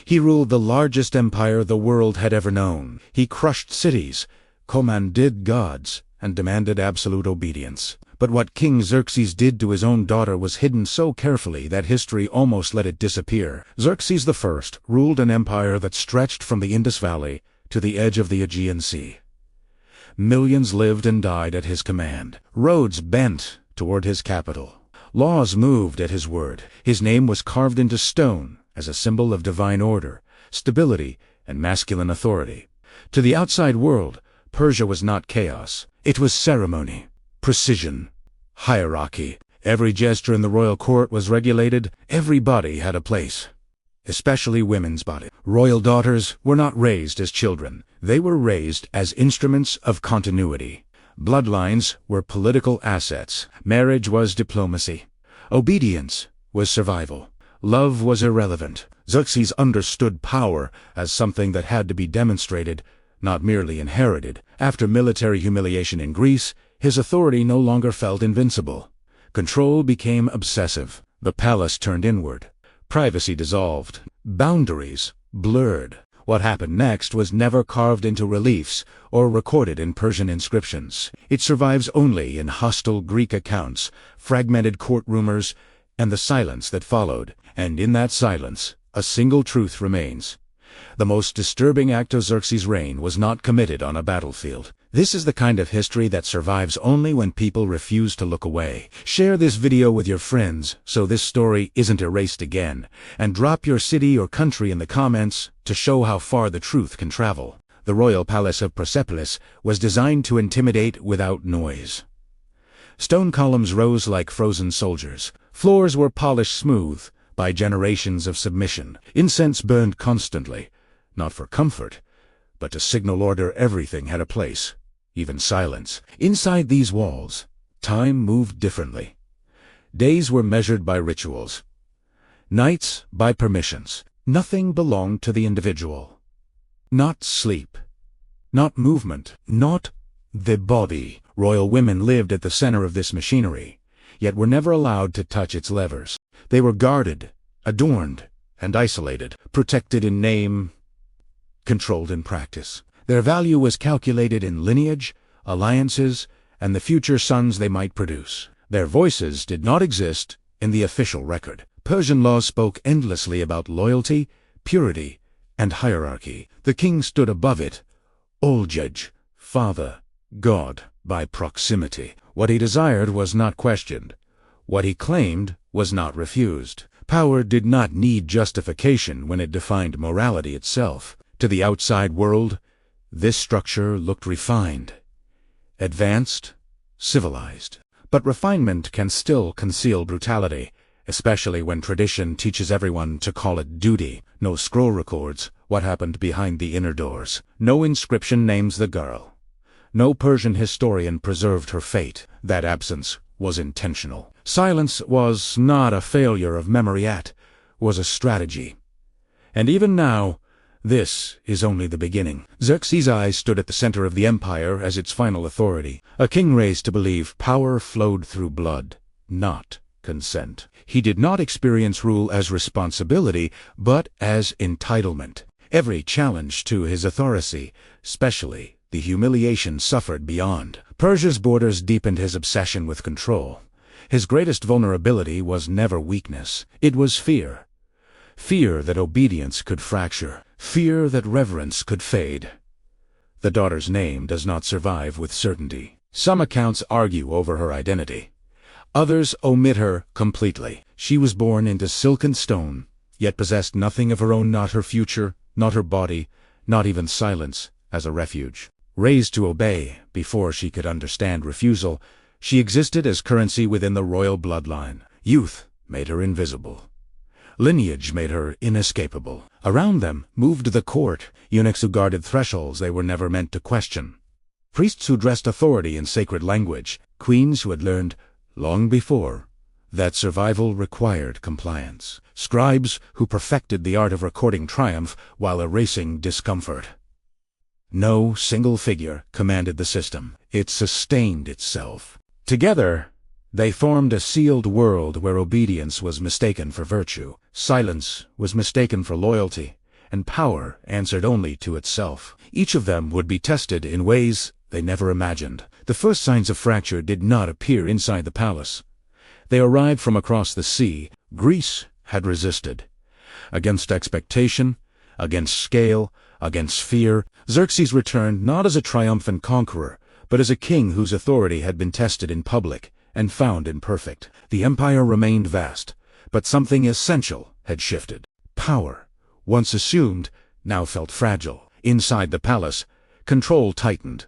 He ruled the largest empire the world had ever known. He crushed cities, commanded gods, and demanded absolute obedience. But what King Xerxes did to his own daughter was hidden so carefully that history almost let it disappear. Xerxes I ruled an empire that stretched from the Indus Valley to the edge of the Aegean Sea. Millions lived and died at his command. Roads bent toward his capital. Laws moved at his word. His name was carved into stone as a symbol of divine order, stability, and masculine authority. To the outside world, Persia was not chaos. It was ceremony, precision, hierarchy. Every gesture in the royal court was regulated. Every body had a place, especially women's bodies. Royal daughters were not raised as children. They were raised as instruments of continuity. Bloodlines were political assets. Marriage was diplomacy. Obedience was survival. Love was irrelevant. Xerxes understood power as something that had to be demonstrated, not merely inherited. After military humiliation in Greece, his authority no longer felt invincible. Control became obsessive. The palace turned inward. Privacy dissolved. Boundaries blurred. What happened next was never carved into reliefs or recorded in Persian inscriptions. It survives only in hostile Greek accounts, fragmented court rumors, and the silence that followed. And in that silence, a single truth remains. The most disturbing act of Xerxes' reign was not committed on a battlefield. This is the kind of history that survives only when people refuse to look away. Share this video with your friends so this story isn't erased again, and drop your city or country in the comments to show how far the truth can travel. The royal palace of Persepolis was designed to intimidate without noise. Stone columns rose like frozen soldiers. Floors were polished smooth by generations of submission. Incense burned constantly, not for comfort, but to signal order. Everything had a place, even silence. Inside these walls, time moved differently. Days were measured by rituals, nights by permissions. Nothing belonged to the individual. Not sleep, not movement, not the body. Royal women lived at the center of this machinery, yet were never allowed to touch its levers. They were guarded, adorned, and isolated, protected in name, controlled in practice. Their value was calculated in lineage, alliances, and the future sons they might produce. Their voices did not exist in the official record. Persian laws spoke endlessly about loyalty, purity, and hierarchy. The king stood above it, all judge, father, God, by proximity. What he desired was not questioned. What he claimed was not refused. Power did not need justification when it defined morality itself. To the outside world, this structure looked refined, advanced, civilized. But refinement can still conceal brutality, especially when tradition teaches everyone to call it duty. No scroll records what happened behind the inner doors. No inscription names the girl. No Persian historian preserved her fate. That absence was intentional. Silence was not a failure of memory, it was a strategy. And even now, this is only the beginning. Xerxes' eyes stood at the center of the empire as its final authority. A king raised to believe power flowed through blood, not consent. He did not experience rule as responsibility, but as entitlement. Every challenge to his authority, especially the humiliation suffered beyond. Persia's borders deepened his obsession with control. His greatest vulnerability was never weakness. It was fear. Fear that obedience could fracture. Fear that reverence could fade. The daughter's name does not survive with certainty. Some accounts argue over her identity. Others omit her completely. She was born into silken stone, yet possessed nothing of her own, not her future, not her body, not even silence as a refuge. Raised to obey before she could understand refusal, she existed as currency within the royal bloodline. Youth made her invisible. Lineage made her inescapable. Around them moved the court, eunuchs who guarded thresholds they were never meant to question. Priests who dressed authority in sacred language. Queens who had learned, long before, that survival required compliance. Scribes who perfected the art of recording triumph while erasing discomfort. No single figure commanded the system. It sustained itself. Together, they formed a sealed world where obedience was mistaken for virtue, silence was mistaken for loyalty, and power answered only to itself. Each of them would be tested in ways they never imagined. The first signs of fracture did not appear inside the palace. They arrived from across the sea. Greece had resisted. Against expectation, against scale, against fear, Xerxes returned not as a triumphant conqueror, but as a king whose authority had been tested in public and found imperfect. The empire remained vast, but something essential had shifted. Power, once assumed, now felt fragile. Inside the palace, control tightened.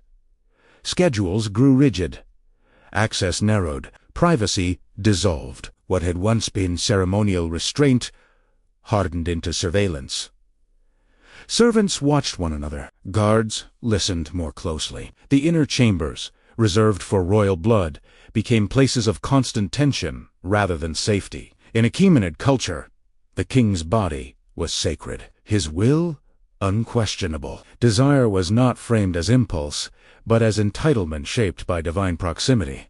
Schedules grew rigid. Access narrowed. Privacy dissolved. What had once been ceremonial restraint hardened into surveillance. Servants watched one another. Guards listened more closely. The inner chambers, reserved for royal blood, became places of constant tension rather than safety. In Achaemenid culture, the king's body was sacred. His will, unquestionable. Desire was not framed as impulse, but as entitlement shaped by divine proximity.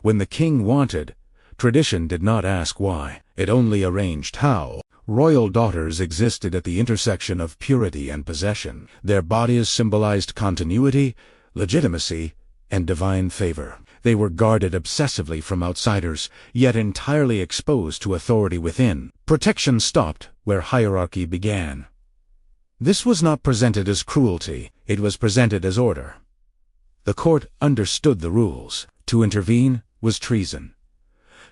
When the king wanted, tradition did not ask why. It only arranged how. Royal daughters existed at the intersection of purity and possession. Their bodies symbolized continuity, legitimacy, and divine favor. They were guarded obsessively from outsiders, yet entirely exposed to authority within. Protection stopped where hierarchy began. This was not presented as cruelty, it was presented as order. The court understood the rules. To intervene was treason.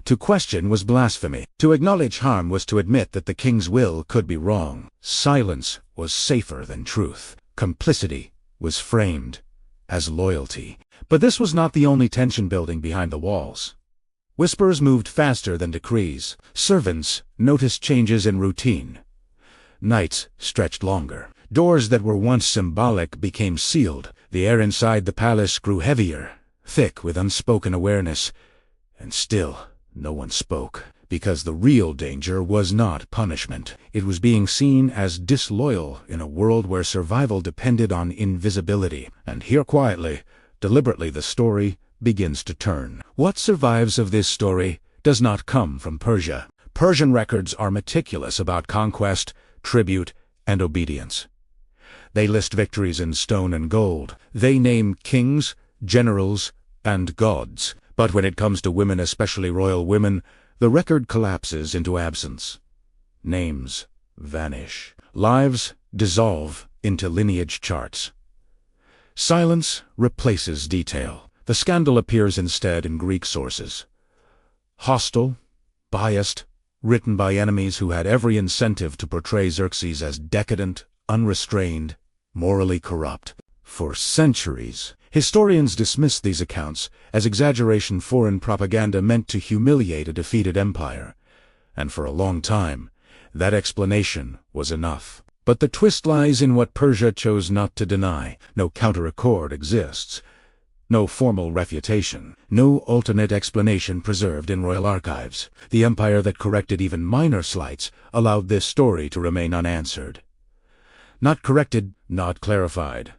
To question was blasphemy. To acknowledge harm was to admit that the king's will could be wrong. Silence was safer than truth. Complicity was framed as loyalty. But this was not the only tension building behind the walls. Whispers moved faster than decrees. Servants noticed changes in routine. Nights stretched longer. Doors that were once symbolic became sealed. The air inside the palace grew heavier, thick with unspoken awareness. And still, no one spoke, because the real danger was not punishment. It was being seen as disloyal in a world where survival depended on invisibility. And here quietly, deliberately, the story begins to turn. What survives of this story does not come from Persia. Persian records are meticulous about conquest, tribute, and obedience. They list victories in stone and gold. They name kings, generals, and gods. But when it comes to women, especially royal women, the record collapses into absence. Names vanish. Lives dissolve into lineage charts. Silence replaces detail. The scandal appears instead in Greek sources. Hostile, biased, written by enemies who had every incentive to portray Xerxes as decadent, unrestrained, morally corrupt. For centuries, historians dismissed these accounts as exaggeration, foreign propaganda meant to humiliate a defeated empire. And for a long time, that explanation was enough. But the twist lies in what Persia chose not to deny. No counter-accord exists. No formal refutation. No alternate explanation preserved in royal archives. The empire that corrected even minor slights allowed this story to remain unanswered. Not corrected, not clarified.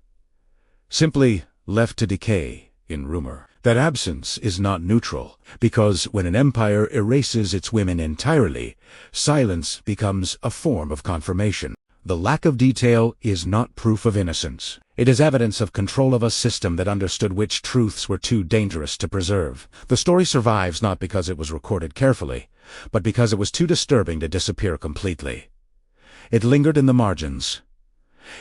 Simply left to decay in rumor. That absence is not neutral, because when an empire erases its women entirely, silence becomes a form of confirmation. The lack of detail is not proof of innocence. It is evidence of control of a system that understood which truths were too dangerous to preserve. The story survives not because it was recorded carefully, but because it was too disturbing to disappear completely. It lingered in the margins.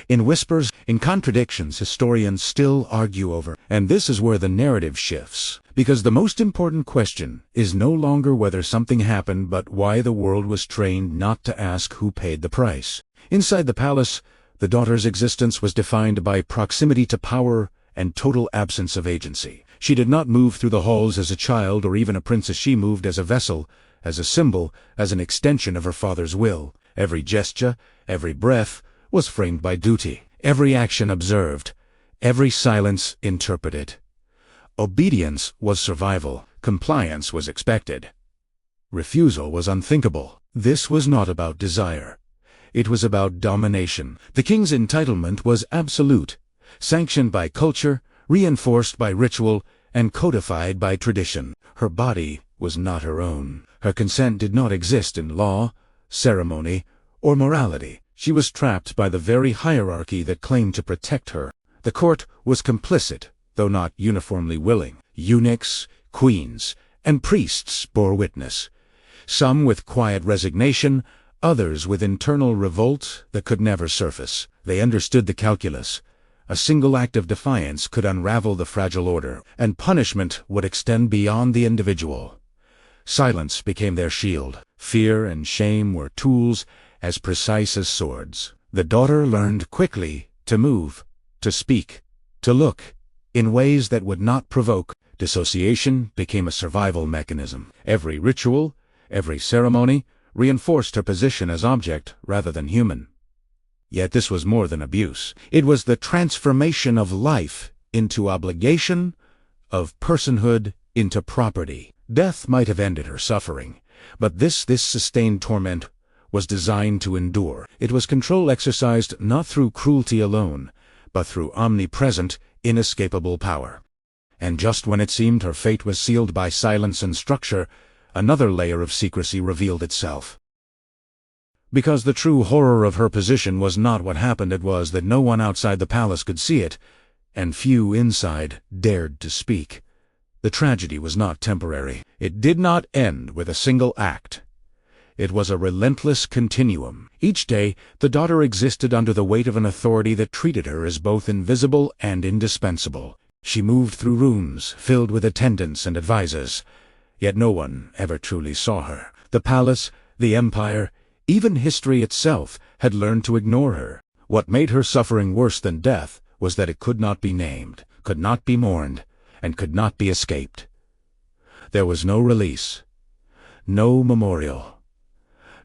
In whispers, in contradictions, historians still argue over. And this is where the narrative shifts. Because the most important question is no longer whether something happened, but why the world was trained not to ask who paid the price. Inside the palace, the daughter's existence was defined by proximity to power and total absence of agency. She did not move through the halls as a child or even a princess. She moved as a vessel, as a symbol, as an extension of her father's will. Every gesture, every breath, was framed by duty. Every action observed, every silence interpreted. Obedience was survival. Compliance was expected. Refusal was unthinkable. This was not about desire. It was about domination. The king's entitlement was absolute, sanctioned by culture, reinforced by ritual, and codified by tradition. Her body was not her own. Her consent did not exist in law, ceremony, or morality. She was trapped by the very hierarchy that claimed to protect her. The court was complicit, though not uniformly willing. Eunuchs, queens, and priests bore witness. Some with quiet resignation, others with internal revolt that could never surface. They understood the calculus. A single act of defiance could unravel the fragile order, and punishment would extend beyond the individual. Silence became their shield. Fear and shame were tools as precise as swords. The daughter learned quickly to move, to speak, to look, in ways that would not provoke. Dissociation became a survival mechanism. Every ritual, every ceremony, reinforced her position as object rather than human. Yet this was more than abuse. It was the transformation of life into obligation, of personhood into property. Death might have ended her suffering, but this sustained torment was designed to endure. It was control exercised not through cruelty alone, but through omnipresent, inescapable power. And just when it seemed her fate was sealed by silence and structure, another layer of secrecy revealed itself. Because the true horror of her position was not what happened, it was that no one outside the palace could see it, and few inside dared to speak. The tragedy was not temporary. It did not end with a single act. It was a relentless continuum. Each day, the daughter existed under the weight of an authority that treated her as both invisible and indispensable. She moved through rooms filled with attendants and advisors, yet no one ever truly saw her. The palace, the empire, even history itself had learned to ignore her. What made her suffering worse than death was that it could not be named, could not be mourned, and could not be escaped. There was no release, no memorial,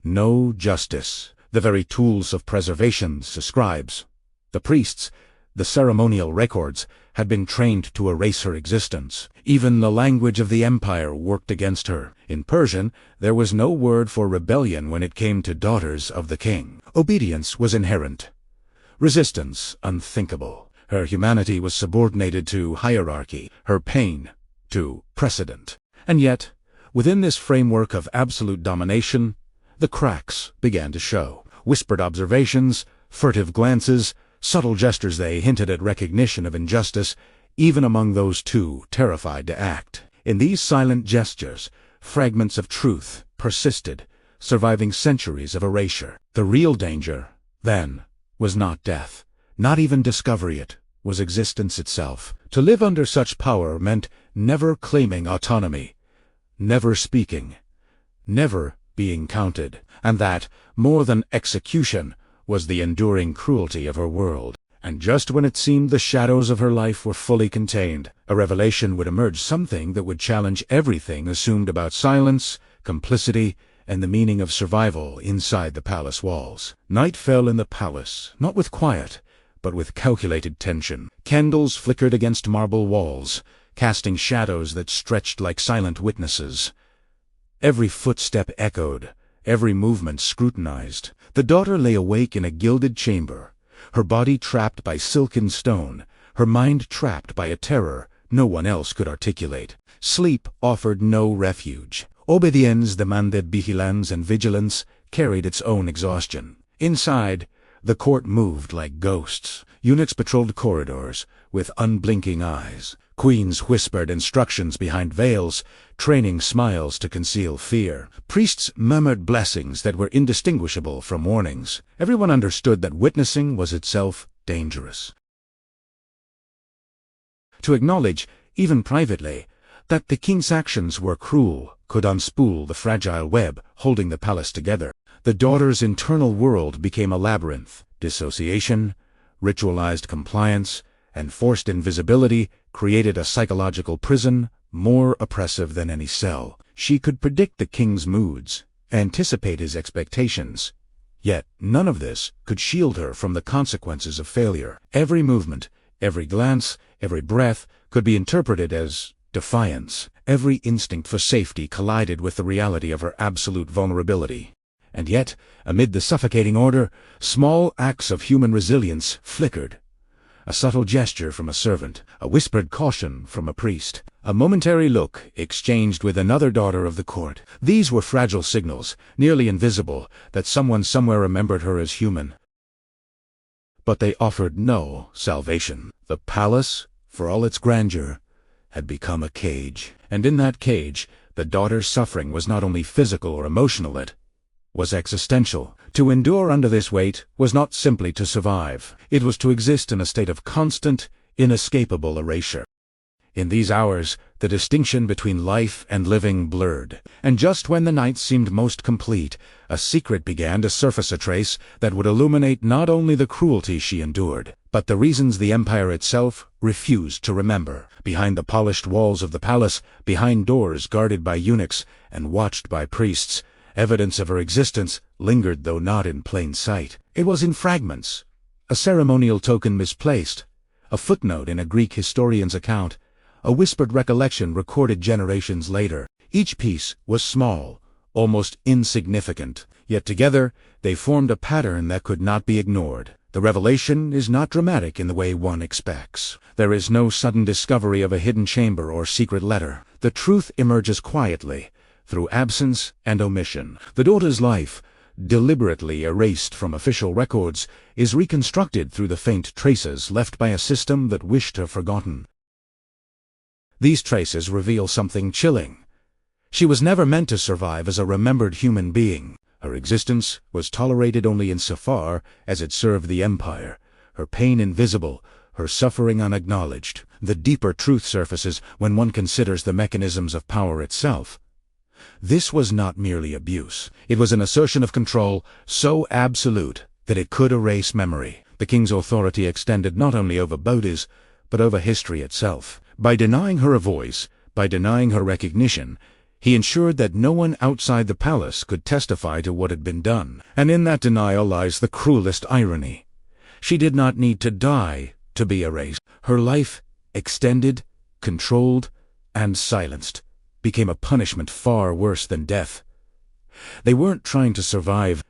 no justice. The very tools of preservation, the scribes, the priests, the ceremonial records, had been trained to erase her existence. Even the language of the empire worked against her. In Persian, there was no word for rebellion when it came to daughters of the king. Obedience was inherent, resistance unthinkable. Her humanity was subordinated to hierarchy, her pain to precedent. And yet, within this framework of absolute domination, the cracks began to show. Whispered observations, furtive glances, subtle gestures, they hinted at recognition of injustice, even among those too terrified to act. In these silent gestures, fragments of truth persisted, surviving centuries of erasure. The real danger, then, was not death, not even discovery. It was existence itself. To live under such power meant never claiming autonomy, never speaking, never being counted. And that, more than execution, was the enduring cruelty of her world. And just when it seemed the shadows of her life were fully contained, a revelation would emerge, something that would challenge everything assumed about silence, complicity, and the meaning of survival inside the palace walls. Night fell in the palace, not with quiet, but with calculated tension. Candles flickered against marble walls, casting shadows that stretched like silent witnesses. Every footstep echoed, every movement scrutinized. The daughter lay awake in a gilded chamber, her body trapped by silken stone, her mind trapped by a terror no one else could articulate. Sleep offered no refuge. Obedience demanded vigilance, and vigilance carried its own exhaustion. Inside, the court moved like ghosts. Eunuchs patrolled corridors with unblinking eyes. Queens whispered instructions behind veils, training smiles to conceal fear. Priests murmured blessings that were indistinguishable from warnings. Everyone understood that witnessing was itself dangerous. To acknowledge, even privately, that the king's actions were cruel could unspool the fragile web holding the palace together. The daughter's internal world became a labyrinth. Dissociation, ritualized compliance, and forced invisibility created a psychological prison more oppressive than any cell. She could predict the king's moods, anticipate his expectations. Yet none of this could shield her from the consequences of failure. Every movement, every glance, every breath could be interpreted as defiance. Every instinct for safety collided with the reality of her absolute vulnerability. And yet, amid the suffocating order, small acts of human resilience flickered. A subtle gesture from a servant, a whispered caution from a priest, a momentary look exchanged with another daughter of the court. These were fragile signals, nearly invisible, that someone somewhere remembered her as human. but they offered no salvation. The palace, for all its grandeur, had become a cage. And in that cage, the daughter's suffering was not only physical or emotional, it was existential. To endure under this weight was not simply to survive. It was to exist in a state of constant, inescapable erasure. In these hours, the distinction between life and living blurred, and just when the night seemed most complete, a secret began to surface, a trace that would illuminate not only the cruelty she endured, but the reasons the empire itself refused to remember. Behind the polished walls of the palace, behind doors guarded by eunuchs and watched by priests, evidence of her existence lingered, though not in plain sight. It was in fragments, a ceremonial token misplaced, a footnote in a Greek historian's account, a whispered recollection recorded generations later. Each piece was small, almost insignificant, yet together they formed a pattern that could not be ignored. The revelation is not dramatic in the way one expects. There is no sudden discovery of a hidden chamber or secret letter. The truth emerges quietly, through absence and omission. The daughter's life, deliberately erased from official records, is reconstructed through the faint traces left by a system that wished her forgotten. These traces reveal something chilling. She was never meant to survive as a remembered human being. Her existence was tolerated only insofar as it served the empire, her pain invisible, her suffering unacknowledged. The deeper truth surfaces when one considers the mechanisms of power itself. This was not merely abuse. It was an assertion of control so absolute that it could erase memory. The king's authority extended not only over bodies, but over history itself. By denying her a voice, by denying her recognition, he ensured that no one outside the palace could testify to what had been done. And in that denial lies the cruelest irony. She did not need to die to be erased. Her life, extended, controlled, and silenced, became a punishment far worse than death. They weren't trying to survive,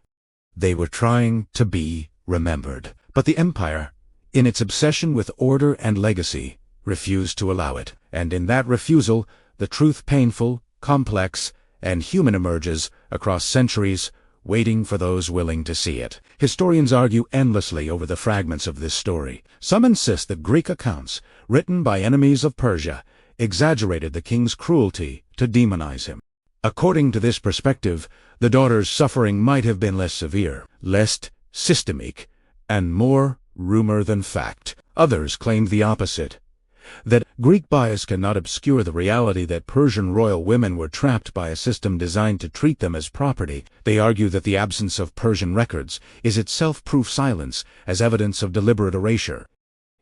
they were trying to be remembered. But the empire, in its obsession with order and legacy, refused to allow it. And in that refusal, the truth, painful, complex, and human, emerges across centuries, waiting for those willing to see it. Historians argue endlessly over the fragments of this story. Some insist that Greek accounts, written by enemies of Persia, exaggerated the king's cruelty to demonize him. According to this perspective, the daughter's suffering might have been less severe, less systemic, and more rumor than fact. Others claimed the opposite, that Greek bias cannot obscure the reality that Persian royal women were trapped by a system designed to treat them as property. They argue that the absence of Persian records is itself proof silence as evidence of deliberate erasure.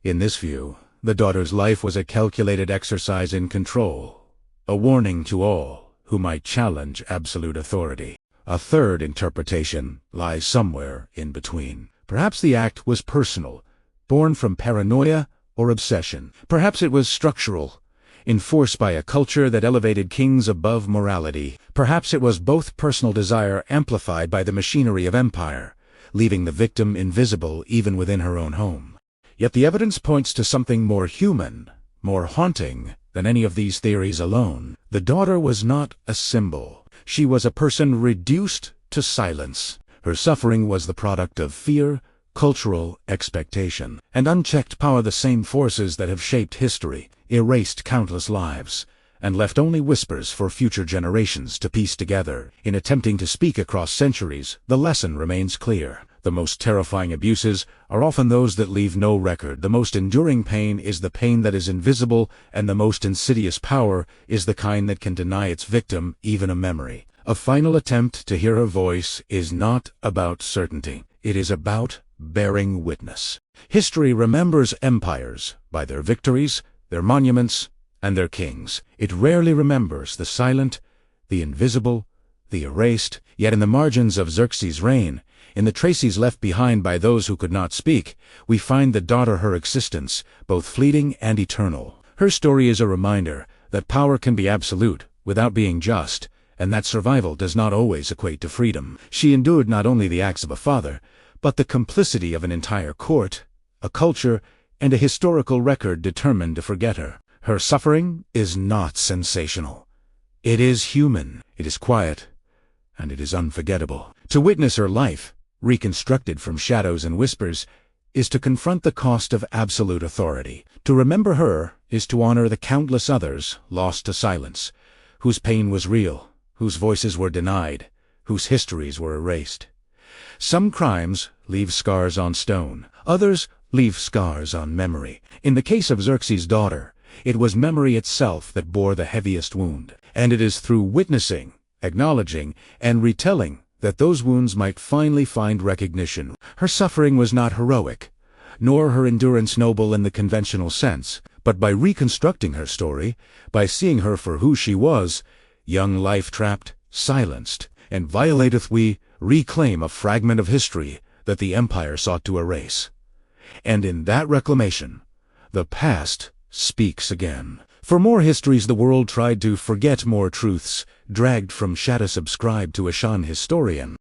In this view, the daughter's life was a calculated exercise in control, a warning to all who might challenge absolute authority. A third interpretation lies somewhere in between. Perhaps the act was personal, born from paranoia or obsession. Perhaps it was structural, enforced by a culture that elevated kings above morality. Perhaps it was both personal desire amplified by the machinery of empire, leaving the victim invisible even within her own home. Yet the evidence points to something more human, more haunting than any of these theories alone. The daughter was not a symbol. She was a person reduced to silence. Her suffering was the product of fear, cultural expectation, and unchecked power, the same forces that have shaped history, erased countless lives, and left only whispers for future generations to piece together. In attempting to speak across centuries, the lesson remains clear. The most terrifying abuses are often those that leave no record. The most enduring pain is the pain that is invisible, and the most insidious power is the kind that can deny its victim even a memory. A final attempt to hear her voice is not about certainty. It is about bearing witness. History remembers empires by their victories, their monuments, and their kings. It rarely remembers the silent, the invisible, the erased. Yet in the margins of Xerxes' reign, in the traces left behind by those who could not speak, we find the daughter, her existence, both fleeting and eternal. Her story is a reminder that power can be absolute without being just, and that survival does not always equate to freedom. She endured not only the acts of a father, but the complicity of an entire court, a culture, and a historical record determined to forget her. Her suffering is not sensational. It is human, it is quiet, and it is unforgettable. To witness her life, reconstructed from shadows and whispers, is to confront the cost of absolute authority. To remember her is to honor the countless others lost to silence, whose pain was real, whose voices were denied, whose histories were erased. Some crimes leave scars on stone, others leave scars on memory. In the case of Xerxes' daughter, it was memory itself that bore the heaviest wound, and it is through witnessing, acknowledging, and retelling that those wounds might finally find recognition. Her suffering was not heroic, nor her endurance noble in the conventional sense, but by reconstructing her story, by seeing her for who she was, young life trapped, silenced, and violated, we reclaim a fragment of history that the empire sought to erase. And in that reclamation, the past speaks again. For more histories the world tried to forget, more truths dragged from shadow subscribed to a Shan historian.